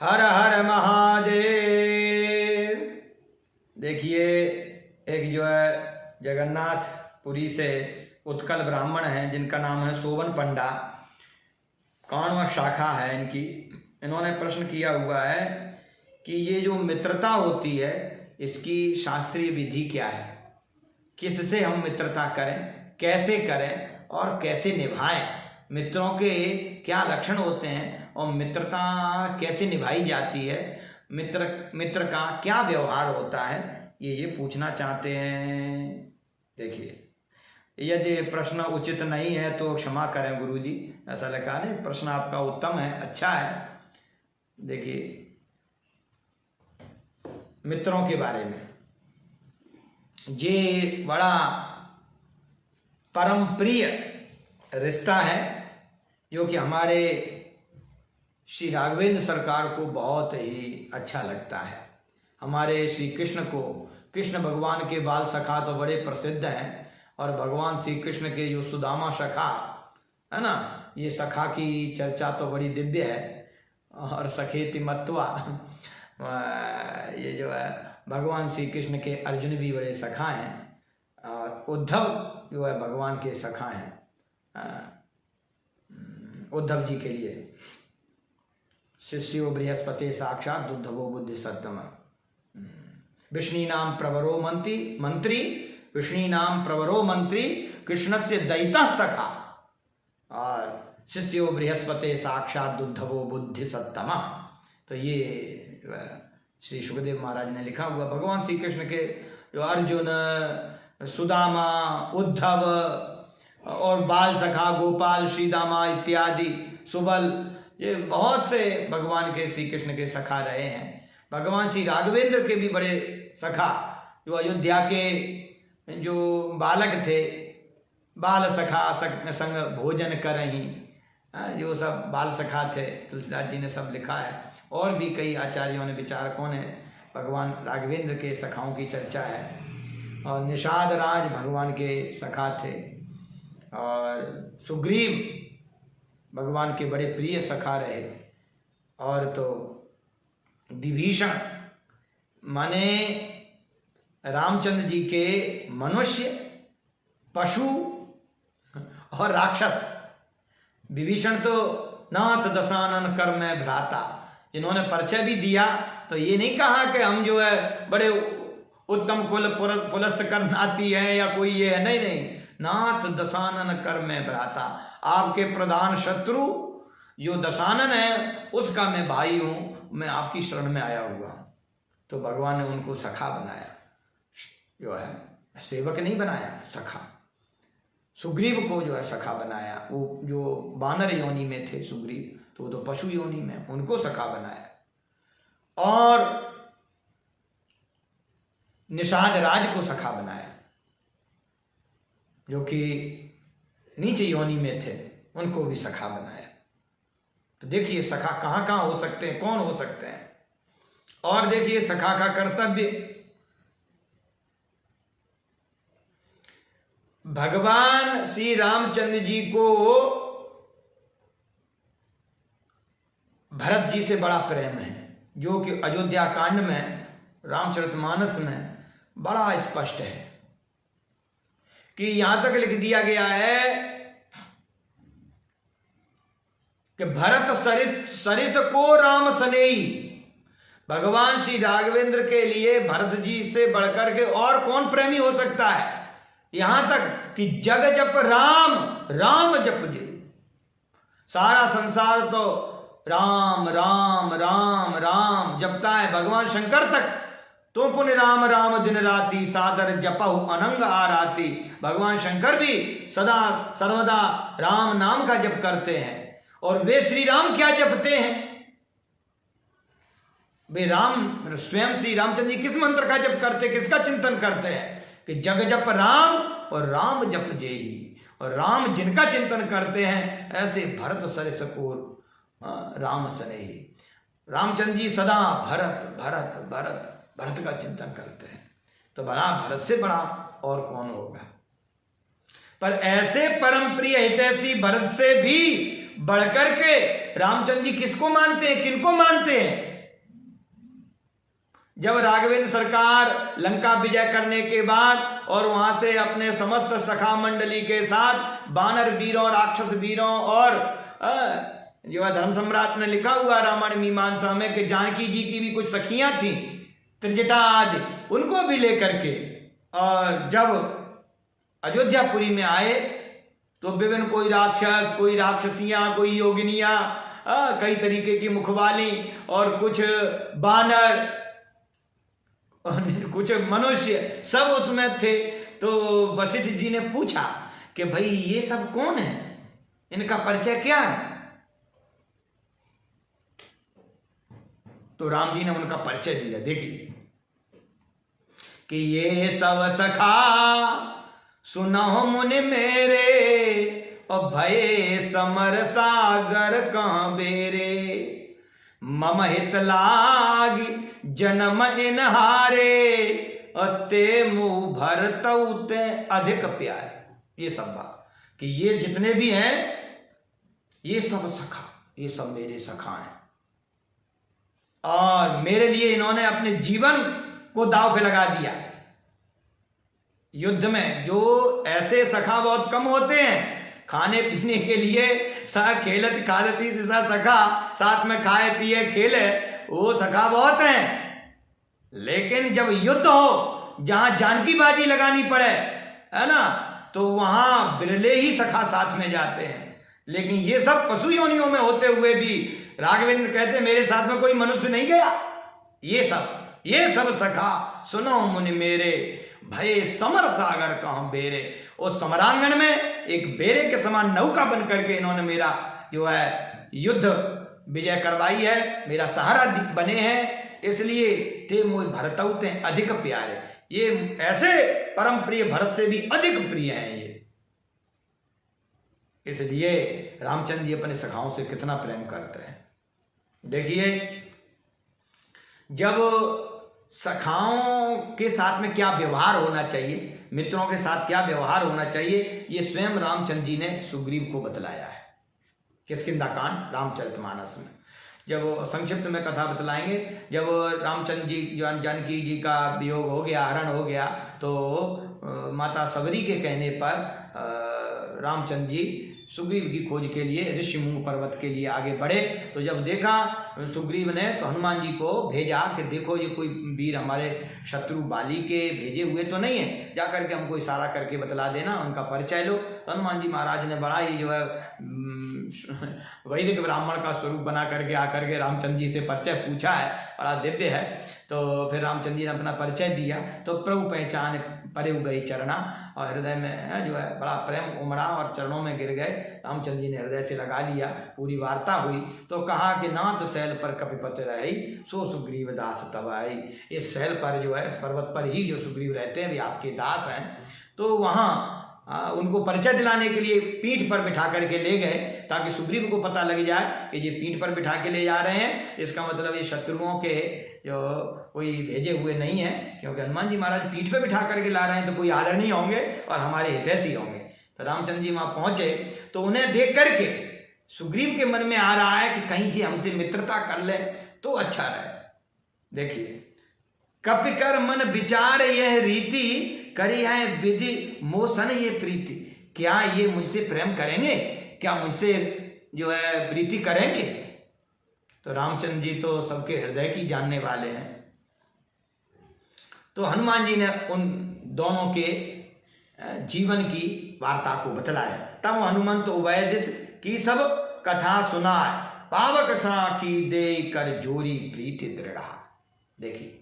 हर हर महादेव। देखिए, एक जो है जगन्नाथपुरी से उत्कल ब्राह्मण हैं जिनका नाम है सोवन पंडा, काण्व शाखा है इनकी। इन्होंने प्रश्न किया हुआ है कि ये जो मित्रता होती है इसकी शास्त्रीय विधि क्या है, किससे हम मित्रता करें, कैसे करें और कैसे निभाएं, मित्रों के क्या लक्षण होते हैं और मित्रता कैसे निभाई जाती है, मित्र का क्या व्यवहार होता है, ये पूछना चाहते हैं। देखिए, यदि प्रश्न उचित नहीं है तो क्षमा करें गुरुजी, ऐसा लिखा नहीं, प्रश्न आपका उत्तम है, अच्छा है। देखिए, मित्रों के बारे में, ये बड़ा परम प्रिय रिश्ता है जो कि हमारे श्री राघवेंद्र सरकार को बहुत ही अच्छा लगता है। हमारे श्री कृष्ण को, कृष्ण भगवान के बाल सखा तो बड़े प्रसिद्ध हैं और भगवान श्री कृष्ण के जो सुदामा सखा है ना, ये सखा की चर्चा तो बड़ी दिव्य है। और सखेति मत्वा, ये जो है भगवान श्री कृष्ण के अर्जुन भी बड़े सखा हैं और उद्धव जो है भगवान के सखा हैं। उद्धव जी के लिए शिष्यो बृहस्पति साक्षात दुद्धवो बुद्धि सत्तम, विष्णु नाम प्रवरो मंत्री विष्णु नाम प्रवरो मंत्री कृष्णस्य दैता सखा और शिष्यो बृहस्पति साक्षात दुद्धवो बुद्धि सत्तम। तो ये श्री सुखदेव महाराज ने लिखा हुआ, भगवान श्री कृष्ण के जो अर्जुन, सुदामा, उद्धव और बाल सखा गोपाल, श्रीदामा इत्यादि, सुबल, ये बहुत से भगवान के श्री कृष्ण के सखा रहे हैं। भगवान श्री राघवेंद्र के भी बड़े सखा, जो अयोध्या के जो बालक थे, बाल सखा संग भोजन करहीं, जो सब बाल सखा थे, तुलसीदास जी ने सब लिखा है। और भी कई आचार्यों ने, विचारकों ने भगवान राघवेंद्र के सखाओं की चर्चा है। और निषाद राज भगवान के सखा थे और सुग्रीव भगवान के बड़े प्रिय सखा रहे। और तो विभीषण माने रामचंद्र जी के मनुष्य, पशु और राक्षस। विभीषण तो नाथ दशानन कर में भ्राता, जिन्होंने परिचय भी दिया तो ये नहीं कहा कि हम जो है बड़े उत्तम कुल पुलस्त करनाती हैं या कोई ये है, नहीं, नाथ दशानन कर में भ्राता, आपके प्रधान शत्रु जो दशानन है उसका मैं भाई हूं, मैं आपकी शरण में आया हुआ हूं। तो भगवान ने उनको सखा बनाया, जो है सेवक नहीं बनाया, सखा। सुग्रीव को जो है सखा बनाया, वो जो बानर योनि में थे सुग्रीव, तो वो तो पशु योनि में, उनको सखा बनाया। और निषाद राज को सखा बनाया, जो कि नीचे योनि में थे, उनको भी सखा बनाया। तो देखिए सखा कहां कहां हो सकते हैं, कौन हो सकते हैं। और देखिए सखा का कर्तव्य, भगवान श्री रामचंद्र जी को भरत जी से बड़ा प्रेम है, जो कि अयोध्या कांड में, रामचरितमानस में बड़ा स्पष्ट है कि यहां तक लिख दिया गया है कि भरत सरिस को राम सनेही। भगवान श्री राघवेंद्र के लिए भरत जी से बढ़कर के और कौन प्रेमी हो सकता है। यहां तक कि जग जप राम, राम जप जे, सारा संसार तो राम राम राम राम जपता है। भगवान शंकर तक तो पुण्य राम राम दिन राती, सादर जपहु अनंग आराती। भगवान शंकर भी सदा सर्वदा राम नाम का जप करते हैं। और वे श्री राम क्या जपते हैं, वे राम स्वयं श्री रामचंद्र जी किस मंत्र का जप करते, किसका चिंतन करते हैं कि जग जप राम और राम जप जेही। और राम जिनका चिंतन करते हैं, ऐसे भरत सरिस को राम सनेही। रामचंद्र जी सदा भरत भरत भरत भरत का चिंतन करते हैं। तो बड़ा भरत से बड़ा और कौन होगा। पर ऐसे परम प्रिय हितैषी भरत से भी बढ़कर के रामचंद्र जी किसको मानते हैं, किनको मानते हैं? जब राघवेंद्र सरकार लंका विजय करने के बाद और वहां से अपने समस्त सखा मंडली के साथ वानर वीरों, राक्षस वीरों और जो है धर्म सम्राट ने लिखा हुआ रामायण मीमांसा में कि जानकी जी की भी कुछ सखियां थी, त्रिजटा आदि, उनको भी लेकर के और जब अयोध्यापुरी में आए तो विभिन्न कोई राक्षस, कोई राक्षसियां, कोई योगिनियां, कई तरीके की मुखवाली और कुछ बानर, कुछ मनुष्य, सब उसमें थे। तो वशिष्ठ जी ने पूछा कि भाई ये सब कौन है, इनका परिचय क्या है? तो राम जी ने उनका परिचय दिया। देखिए कि ये सब सखा सुनो मुनि मेरे, और भये समर सागर कहां बेरे, मम हित लागी जन्म इनहारे, ते मुंह भरतऊ ते अधिक प्यारे। ये सब बात कि ये जितने भी हैं ये सब सखा, ये सब मेरे सखा हैं और मेरे लिए इन्होंने अपने जीवन को दांव पे लगा दिया। युद्ध में जो ऐसे सखा बहुत कम होते हैं, खाने पीने के लिए सा खेलत खादती सा सखा, साथ में खाए पिए खेले, वो सखा बहुत हैं। लेकिन जब युद्ध हो, जहां जानकी बाजी लगानी पड़े, है ना, तो वहां बिरले ही सखा साथ में जाते हैं। लेकिन ये सब पशु योनियों में होते हुए भी राघवेंद्र कहते मेरे साथ में कोई मनुष्य नहीं गया। ये सब सखा सुनो मुनि मेरे, भय समर सागर कहां बेरे। उस समरांगण में एक बेरे के समान नौका बन करके इन्होंने मेरा जो है युद्ध विजय करवाई है, मेरा सहारा बने हैं। इसलिए ते मोह भरतऊ ते अधिक प्यारे, ये ऐसे परम प्रिय भरत से भी अधिक प्रिय हैं ये। इसलिए रामचंद्र जी अपने सखाओं से कितना प्रेम करते हैं। देखिए जब सखाओं के साथ में क्या व्यवहार होना चाहिए, मित्रों के साथ क्या व्यवहार होना चाहिए, ये स्वयं रामचंद्र जी ने सुग्रीव को बतलाया है। किष्किंधा कांड रामचरितमानस में जब संक्षिप्त में कथा बतलाएंगे, जब रामचंद्र जी जानकी जी का वियोग हो गया, हरण हो गया, तो माता सबरी के कहने पर रामचंद्र जी सुग्रीव की खोज के लिए ऋषिमूंग पर्वत के लिए आगे बढ़े। तो जब देखा सुग्रीव ने तो हनुमान जी को भेजा कि देखो ये कोई वीर हमारे शत्रु बाली के भेजे हुए तो नहीं है, जा करके हमको इशारा करके बतला देना, उनका परिचय लो। तो हनुमान जी महाराज ने बड़ा ही जो है वैदिक ब्राह्मण का स्वरूप बना करके आकर के रामचंद्र जी से परिचय पूछा है, बड़ा दिव्य है। तो फिर रामचंद्र जी ने अपना परिचय दिया, तो प्रभु पहचान परे गई चरणा, और हृदय में जो है बड़ा प्रेम उमड़ा और चरणों में गिर गए। रामचंद्र जी ने हृदय से लगा लिया, पूरी वार्ता हुई। तो कहा कि नाथ शैल पर कपिपति रही, सो सुग्रीव दास तब आई। इस शैल पर जो है, इस पर्वत पर ही जो सुग्रीव रहते हैं, वे आपके दास हैं। तो वहाँ उनको परिचय दिलाने के लिए पीठ पर बिठा करके ले गए, ताकि सुग्रीव को पता लग जाए कि ये पीठ पर बिठा के ले जा रहे हैं, इसका मतलब ये शत्रुओं के जो कोई भेजे हुए नहीं है, क्योंकि हनुमान जी महाराज पीठ पे बिठा करके ला रहे हैं तो कोई आदरणीय होंगे और हमारे हितैषी होंगे। तो रामचंद्र जी वहां पहुंचे तो उन्हें देख करके सुग्रीव के मन में आ रहा है कि कहीं जी हमसे मित्रता कर ले तो अच्छा रहे। देखिए कपि कर मन विचार यह रीति, करी है विधि मोसन ये प्रीति। क्या ये मुझसे प्रेम करेंगे, क्या मुझसे जो है प्रीति करेंगे? तो रामचंद्र जी तो सबके हृदय की जानने वाले हैं। तो हनुमान जी ने उन दोनों के जीवन की वार्ता को बतलाया। तब हनुमंत उभय दिस की सब कथा सुनाए, पावक साखी दे कर जोरी प्रीति दृढ़। देखिए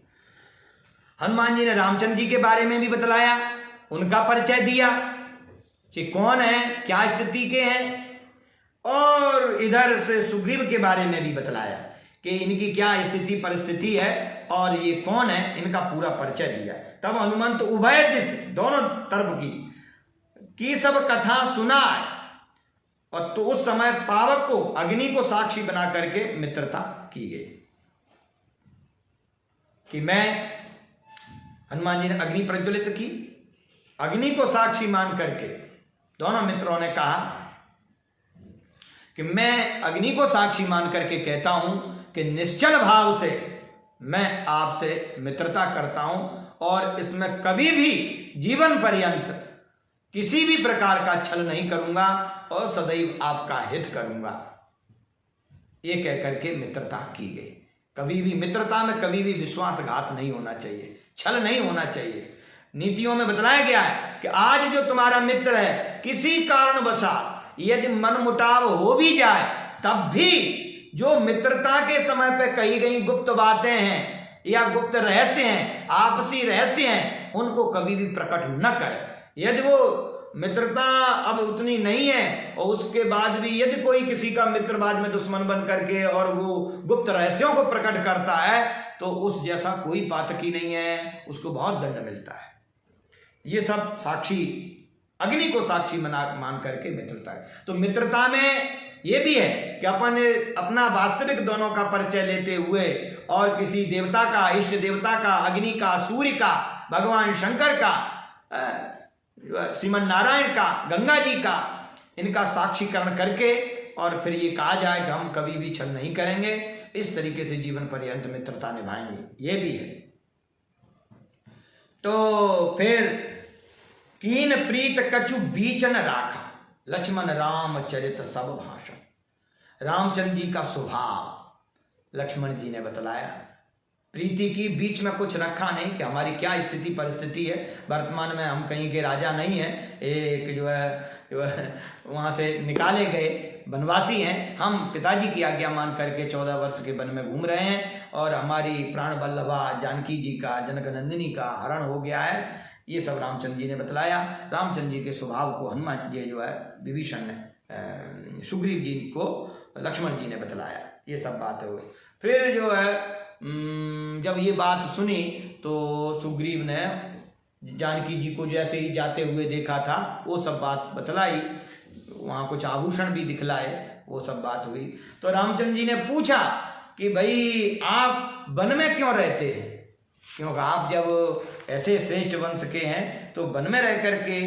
हनुमान जी ने रामचंद्र जी के बारे में भी बतलाया, उनका परिचय दिया कि कौन है, क्या स्थिति के हैं, और इधर से सुग्रीव के बारे में भी बतलाया कि इनकी क्या स्थिति परिस्थिति है और ये कौन है, इनका पूरा परिचय दिया। तब हनुमंत उभय दिस दोनों तरफ की सब कथा सुनाए, और तो उस समय पावक को, अग्नि को साक्षी बना करके मित्रता की गई कि मैं, हनुमान जी ने अग्नि प्रज्वलित की, अग्नि को साक्षी मान करके दोनों मित्रों ने कहा कि मैं अग्नि को साक्षी मान करके कहता हूं कि निश्चल भाव से मैं आपसे मित्रता करता हूं और इसमें कभी भी जीवन पर्यंत किसी भी प्रकार का छल नहीं करूंगा और सदैव आपका हित करूंगा। ये कह करके मित्रता की गई। कभी भी मित्रता में कभी भी विश्वासघात नहीं होना चाहिए, छल नहीं होना चाहिए। नीतियों में बताया गया है कि आज जो तुम्हारा मित्र है, किसी कारणवशात यदि मनमुटाव हो भी जाए, तब भी जो मित्रता के समय पे कही गई गुप्त बातें हैं या गुप्त रहस्य हैं, आपसी रहस्य हैं, उनको कभी भी प्रकट न करे। यदि वो मित्रता अब उतनी नहीं है और उसके बाद भी यदि कोई किसी का मित्र बाद में दुश्मन बन करके और वो गुप्त रहस्यों को प्रकट करता है, तो उस जैसा कोई पातकी नहीं है, उसको बहुत दंड मिलता है। ये सब साक्षी, अग्नि को साक्षी मान करके मित्रता है। तो मित्रता में ये भी है कि अपन अपना वास्तविक दोनों का परिचय लेते हुए और किसी देवता का, इष्ट देवता का, अग्नि का, सूर्य का, भगवान शंकर का, श्रीमन नारायण का, गंगा जी का, इनका साक्षीकरण करके और फिर ये कहा जाए कि हम कभी भी छल नहीं करेंगे, इस तरीके से जीवन पर्यंत मित्रता निभाएंगे, ये भी है। तो फिर कीन प्रीत कछु बीचन राखा, लक्ष्मण राम चरित सब भाषण। रामचंद्र जी का स्वभाव लक्ष्मण जी ने बतलाया। प्रीति की बीच में कुछ रखा नहीं कि हमारी क्या स्थिति परिस्थिति है। वर्तमान में हम कहीं के राजा नहीं हैं, एक जो है वहाँ से निकाले गए वनवासी हैं। हम पिताजी की आज्ञा मान करके 14 वर्ष के वन में घूम रहे हैं और हमारी प्राण वल्लभा जानकी जी का, जनक नंदिनी का हरण हो गया है। ये सब रामचंद्र जी ने बतलाया। रामचंद्र जी के स्वभाव को हनुमान जी जो है विभीषण ने सुग्रीव जी को लक्ष्मण जी ने बतलाया। ये सब बातें हुई। फिर जो है जब ये बात सुनी तो सुग्रीव ने जानकी जी को जैसे ही जाते हुए देखा था वो सब बात बतलाई, वहाँ कुछ आभूषण भी दिखलाए, वो सब बात हुई। तो रामचंद्र जी ने पूछा कि भाई आप वन में क्यों रहते हैं, क्योंकि आप जब ऐसे श्रेष्ठ वंश के हैं तो वन में रह करके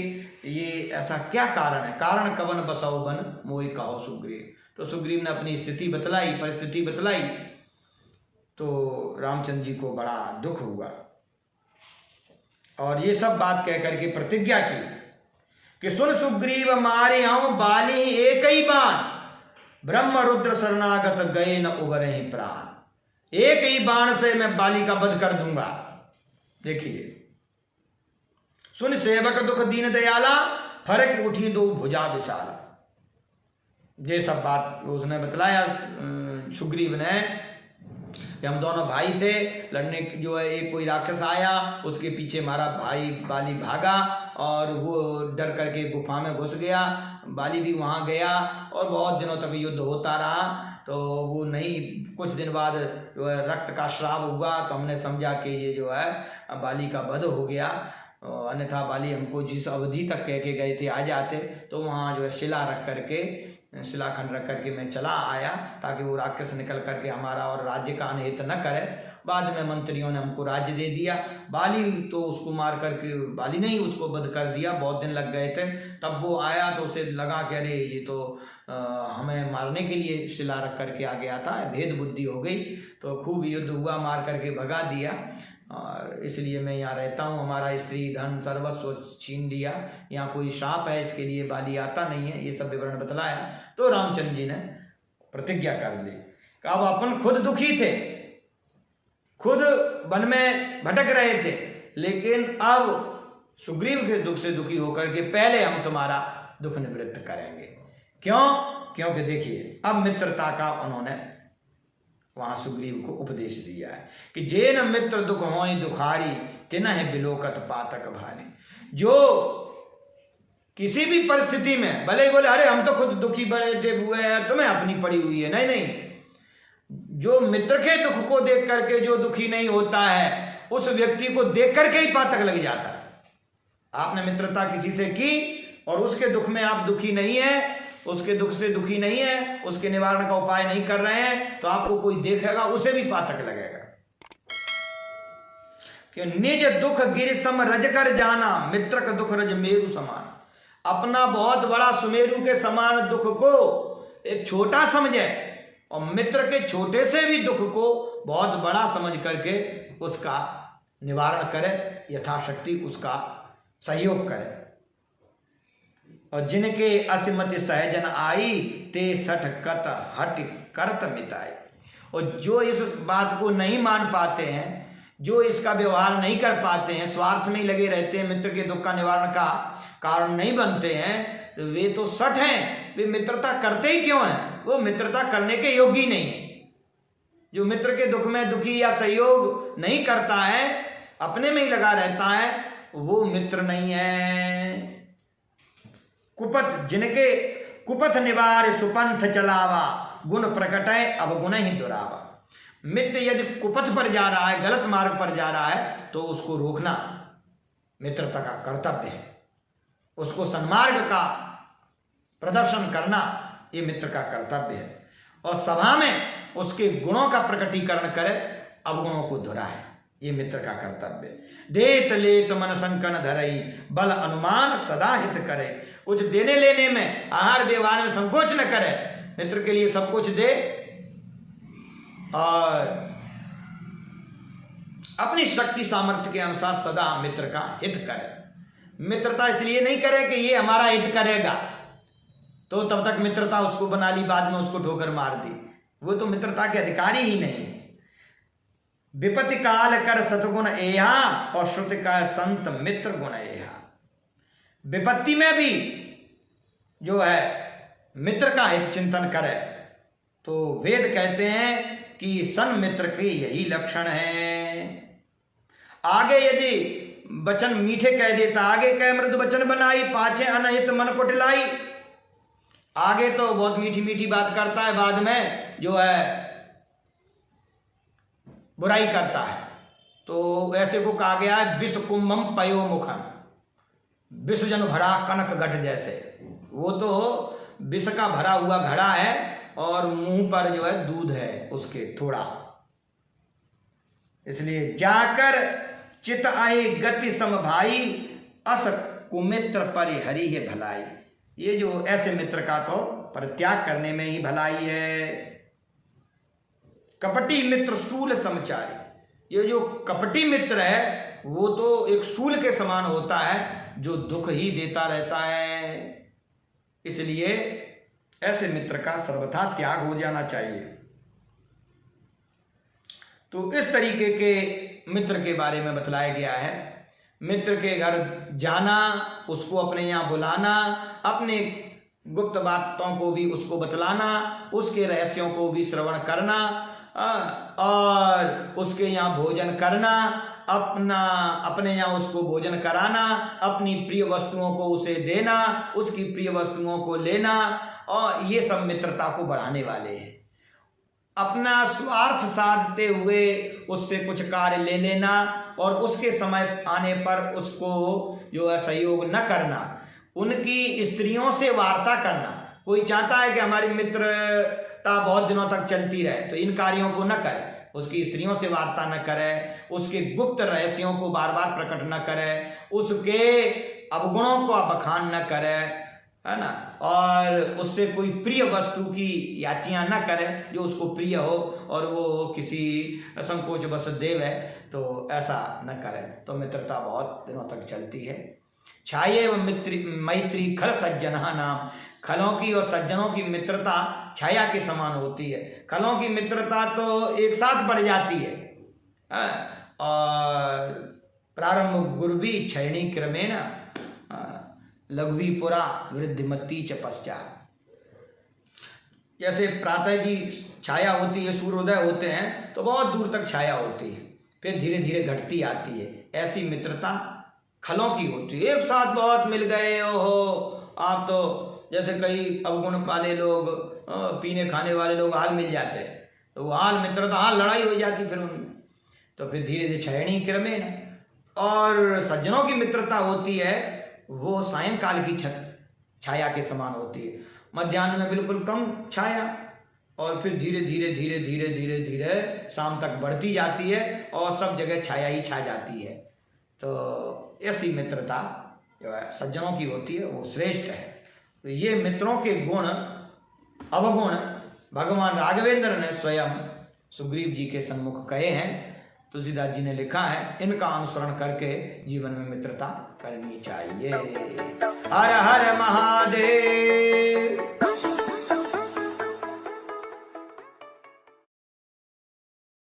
ये ऐसा क्या कारण है। कारण कवन बसाओ वन मोहि कहो सुग्रीव। तो सुग्रीव ने अपनी स्थिति बतलाई, परिस्थिति बतलाई। तो रामचंद्र जी को बड़ा दुख हुआ और ये सब बात कह करके प्रतिज्ञा की कि सुन सुग्रीव मारे आऊं बाली एक ही बाण, ब्रह्म रुद्र शरणागत गए न उबरे ही प्राण। एक ही बाण से मैं बाली का वध कर दूंगा। देखिए, सुन सेवक दुख दीन दयाला, फरक उठी दो भुजा विशाला। ये सब बात उसने बतलाया सुग्रीव ने। हम दोनों भाई थे, लड़ने जो है एक कोई राक्षस आया, उसके पीछे हमारा भाई बाली भागा और वो डर करके गुफा में घुस गया। बाली भी वहाँ गया और बहुत दिनों तक युद्ध होता रहा। तो वो नहीं, कुछ दिन बाद जो है रक्त का श्राप हुआ तो हमने समझा कि ये जो है बाली का वध हो गया। अन्यथा बाली हमको जिस अवधि तक कह के गए थे आ जाते, तो वहाँ जो है शिला रख करके, शिलाखंड रख करके मैं चला आया ताकि वो राक्षस निकल करके हमारा और राज्य का अनहित न करे। बाद में मंत्रियों ने हमको राज्य दे दिया। बाली तो उसको मार करके, बाली नहीं उसको वध कर दिया, बहुत दिन लग गए थे। तब वो आया तो उसे लगा कि अरे ये तो हमें मारने के लिए शिला रख करके आ गया था, भेद बुद्धि हो गई। तो खूब युद्ध हुआ, मार करके भगा दिया। और इसलिए मैं यहाँ रहता हूँ, हमारा स्त्री धन सर्वस्व छीन दिया, यहाँ कोई शाप है इसके लिए बाली आता नहीं है। ये सब विवरण बतलाया। तो रामचंद्र जी ने प्रतिज्ञा कर ली कि अब अपन खुद दुखी थे, खुद वन में भटक रहे थे, लेकिन अब सुग्रीव के दुख से दुखी होकर के पहले हम तुम्हारा दुख निवृत्त करेंगे। क्यों? क्योंकि देखिए अब मित्रता का उन्होंने वहां सुग्रीव को उपदेश दिया है कि जे न मित्र दुख होई दुखारी, तिनहि बिलोकत पातक भारी। जो किसी भी परिस्थिति में भले ही बोले अरे हम तो खुद दुखी बैठे हुए हैं, तुम्हें अपनी पड़ी हुई है, नहीं नहीं, जो मित्र के दुख को देख करके जो दुखी नहीं होता है, उस व्यक्ति को देख करके ही पातक लग जाता है। आपने मित्रता किसी से की और उसके दुख में आप दुखी नहीं है, उसके दुख से दुखी नहीं है, उसके निवारण का उपाय नहीं कर रहे हैं, तो आपको कोई देखेगा उसे भी पातक लगेगा। कि निज दुख गिर सम रज कर जाना, मित्र का दुख रज मेरु समान। अपना बहुत बड़ा सुमेरु के समान दुख को एक छोटा समझे और मित्र के छोटे से भी दुख को बहुत बड़ा समझ करके उसका निवारण करे, यथाशक्ति उसका सहयोग करे। और जिनके असिमति सहजन आई, ते सठ कत हट करत मिटाई। और जो इस बात को नहीं मान पाते हैं, जो इसका व्यवहार नहीं कर पाते हैं, स्वार्थ में ही लगे रहते हैं, मित्र के दुख का निवारण का कारण नहीं बनते हैं, तो वे तो सठ हैं। वे मित्रता करते ही क्यों हैं? वो मित्रता करने के योग्य ही नहीं है। जो मित्र के दुख में दुखी या सहयोग नहीं करता है, अपने में ही लगा रहता है, वो मित्र नहीं है। कुपथ जिनके कुपथ निवार सुपंथ चलावा, गुण प्रकटय अब गुण ही दुरावा। मित्र यदि कुपथ पर जा रहा है, गलत मार्ग पर जा रहा है, तो उसको रोकना मित्रता का कर्तव्य है। उसको सन्मार्ग का प्रदर्शन करना ये मित्र का कर्तव्य है। और सभा में उसके गुणों का प्रकटीकरण करे, अवगुणों को दोहराए, ये मित्र का कर्तव्य है। देत लेत मन संकन धरई, बल अनुमान सदा हित करे। कुछ देने लेने में, आहार व्यवहार में संकोच न करे, मित्र के लिए सब कुछ दे और अपनी शक्ति सामर्थ्य के अनुसार सदा मित्र का हित करे। मित्रता इसलिए नहीं करे कि ये हमारा हित करेगा, तो तब तक मित्रता उसको बना ली, बाद में उसको ठोकर मार दी, वो तो मित्रता के अधिकारी ही नहीं। विपत्ति काल कर सतगुण एहा, और श्रुति का संत मित्र गुण एहा। विपत्ति में भी जो है मित्र का हित चिंतन करे, तो वेद कहते हैं कि सन मित्र के यही लक्षण है। आगे यदि वचन मीठे कह देता, आगे कह मृदु वचन बनाई, पाछे अनहित मन को टिलाई। आगे तो बहुत मीठी मीठी बात करता है, बाद में जो है बुराई करता है। तो ऐसे को कहा गया है विष कुंभम पयो मुखम, विष जन भरा कनक घट जैसे। वो तो विष का भरा हुआ घड़ा है और मुंह पर जो है दूध है उसके थोड़ा। इसलिए जाकर चित आए गति समभाई, अस कुमित्र परिहरि है भलाई। ये जो ऐसे मित्र का तो परित्याग करने में ही भलाई है। कपटी मित्र सूल समचारी। ये जो कपटी मित्र है वो तो एक सूल के समान होता है, जो दुख ही देता रहता है। इसलिए ऐसे मित्र का सर्वथा त्याग हो जाना चाहिए। तो इस तरीके के मित्र के बारे में बतलाया गया है। मित्र के घर जाना, उसको अपने यहाँ बुलाना, अपने गुप्त बातों को भी उसको बतलाना, उसके रहस्यों को भी श्रवण करना और उसके यहाँ भोजन करना, अपने यहाँ उसको भोजन कराना, अपनी प्रिय वस्तुओं को उसे देना, उसकी प्रिय वस्तुओं को लेना, और ये सब मित्रता को बढ़ाने वाले हैं। अपना स्वार्थ साधते हुए उससे कुछ कार्य ले लेना और उसके समय आने पर उसको जो है सहयोग न करना, उनकी स्त्रियों से वार्ता करना। कोई चाहता है कि हमारी मित्रता बहुत दिनों तक चलती रहे, तो इन कार्यों को न करे, उसकी स्त्रियों से वार्ता न करे, उसके गुप्त रहस्यों को बार बार प्रकट न करे, उसके अवगुणों को बखान न करे, है ना, और उससे कोई प्रिय वस्तु की याचियां न करे जो उसको प्रिय हो और वो किसी संकोच बस देव है, तो ऐसा न करे, तो मित्रता बहुत दिनों तक चलती है। छाये व मैत्री खल सज्जना नाम। खलों की और सज्जनों की मित्रता छाया के समान होती है। खलों की मित्रता तो एक साथ बढ़ जाती है, और प्रारंभ गुरुवी क्षयणी क्रमेण लघुवी पुरा वृद्धिमती च पश्चात। जैसे प्रातः की छाया होती है, सूर्योदय होते हैं तो बहुत दूर तक छाया होती है, फिर धीरे धीरे घटती आती है। ऐसी मित्रता खलों की होती है। एक साथ बहुत मिल गए, ओहो, आप तो जैसे कई अवगुण वाले लोग, पीने खाने वाले लोग हाल मिल जाते हैं, तो वो हाल मित्रता, हाल लड़ाई हो जाती फिर उनमें, तो फिर धीरे धीरे क्षयणी क्रमेण। और सज्जनों की मित्रता होती है, वो सायंकाल की छाया के समान होती है। मध्याह्न में बिल्कुल कम छाया और फिर धीरे धीरे धीरे धीरे धीरे धीरे शाम तक बढ़ती जाती है और सब जगह छाया ही छा जाती है। तो ऐसी मित्रता जो है सज्जनों की होती है, वो श्रेष्ठ है। तो ये मित्रों के गुण अवगुण भगवान राघवेंद्र ने स्वयं सुग्रीव जी के सन्मुख कहे हैं। तुलसीदास जी ने लिखा है, इनका अनुसरण करके जीवन में मित्रता करनी चाहिए। हर हर महादेव।